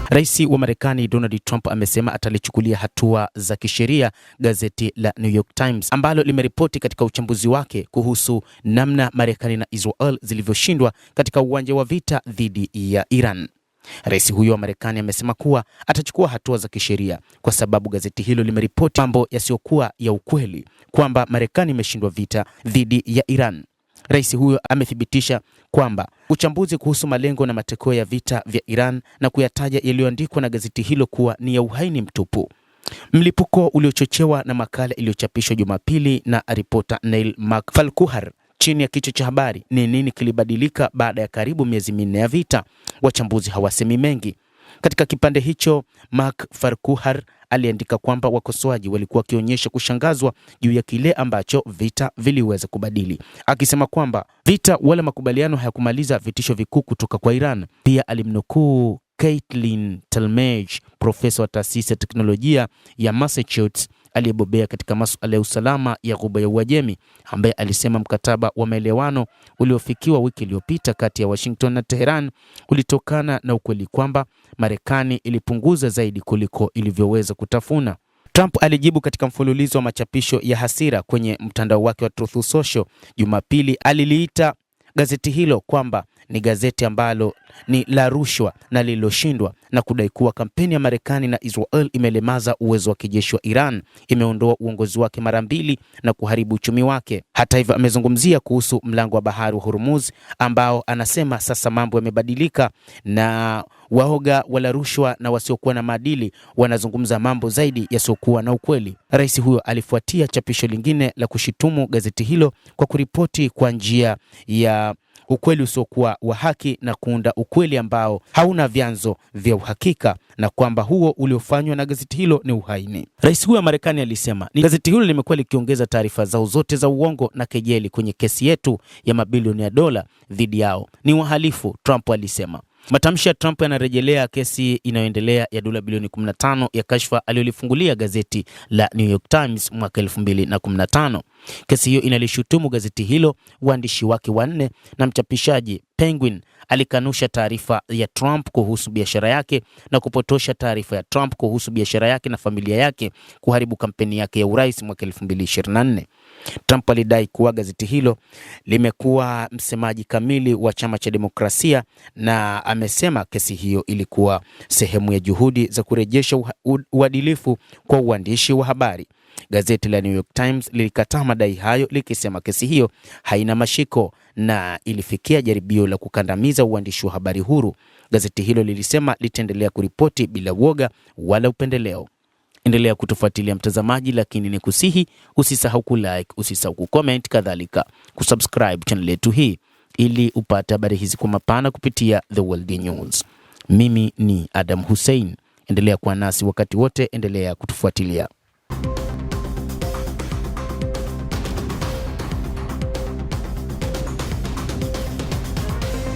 Rais wa Marekani Donald Trump amesema atalichukulia hatua za kisheria gazeti la New York Times ambalo limeripoti katika uchambuzi wake kuhusu namna Marekani na Israel zilivyoshindwa katika uwanja wa vita dhidi ya Iran. Rais huyo wa Marekani amesema kuwa atachukua hatua za kisheria kwa sababu gazeti hilo limeripoti mambo yasiyokuwa ya ukweli kwamba Marekani imeshindwa vita dhidi ya Iran. Rais huyo amethibitisha kwamba uchambuzi kuhusu malengo na matokeo ya vita vya Iran na kuyataja yaliyoandikwa na gazeti hilo kuwa ni ya uhaini mtupu. Mlipuko uliochochewa na makala iliyochapishwa Jumapili na ripota Neil Farquhar chini ya kichwa cha habari ni nini kilibadilika baada ya karibu miezi minne ya vita. Wachambuzi hawasemi mengi. Katika kipande hicho, Farquhar aliandika kwamba wakosoaji walikuwa wakionyesha kushangazwa juu ya kile ambacho vita viliweza kubadili, akisema kwamba vita wala makubaliano hayakumaliza vitisho vikuu kutoka kwa Iran. Pia alimnukuu Caitlin Talmadge, profesa wa taasisi ya teknolojia ya Massachusetts aliyebobea katika masuala ya usalama ya Ghuba ya Uajemi, ambaye alisema mkataba wa maelewano uliofikiwa wiki iliyopita kati ya Washington na Tehran ulitokana na ukweli kwamba Marekani ilipunguza zaidi kuliko ilivyoweza kutafuna. Trump alijibu katika mfululizo wa machapisho ya hasira kwenye mtandao wake wa Truth Social Jumapili. Aliliita gazeti hilo kwamba ni gazeti ambalo ni la rushwa na lililoshindwa na kudai kuwa kampeni ya Marekani na Israel imelemaza uwezo wa kijeshi wa Iran, imeondoa uongozi wake mara mbili na kuharibu uchumi wake. Hata hivyo, amezungumzia kuhusu mlango wa bahari wa Hormuz ambao anasema sasa mambo yamebadilika na waoga wala rushwa na wasiokuwa na maadili wanazungumza mambo zaidi yasiokuwa na ukweli. Rais huyo alifuatia chapisho lingine la kushitumu gazeti hilo kwa kuripoti kwa njia ya ukweli usiokuwa wa haki na kuunda ukweli ambao hauna vyanzo vya uhakika na kwamba huo uliofanywa na gazeti hilo ni uhaini. Rais huyo wa Marekani alisema ni gazeti hilo limekuwa likiongeza taarifa zao zote za uongo na kejeli kwenye kesi yetu ya mabilioni ya dola dhidi yao. Ni wahalifu, Trump alisema. Matamshi ya Trump yanarejelea kesi inayoendelea ya dola bilioni 15 ya kashfa aliyolifungulia gazeti la New York Times mwaka 2015. Kesi hiyo inalishutumu gazeti hilo, waandishi wake wanne na mchapishaji Penguin alikanusha taarifa ya Trump kuhusu biashara yake na kupotosha taarifa ya Trump kuhusu biashara yake na familia yake kuharibu kampeni yake ya urais mwaka 2024. Trump alidai kuwa gazeti hilo limekuwa msemaji kamili wa chama cha demokrasia na amesema kesi hiyo ilikuwa sehemu ya juhudi za kurejesha uadilifu kwa uandishi wa habari. Gazeti la New York Times lilikataa madai hayo likisema kesi hiyo haina mashiko na ilifikia jaribio la kukandamiza uandishi wa habari huru. Gazeti hilo lilisema litaendelea kuripoti bila woga wala upendeleo. Endelea kutufuatilia mtazamaji, lakini ni kusihi usisahau kulike, usisahau kucomment, kadhalika kusubscribe channel yetu hii ili upate habari hizi kwa mapana kupitia The World News. Mimi ni Adam Hussein. Endelea kuwa nasi wakati wote, endelea kutufuatilia.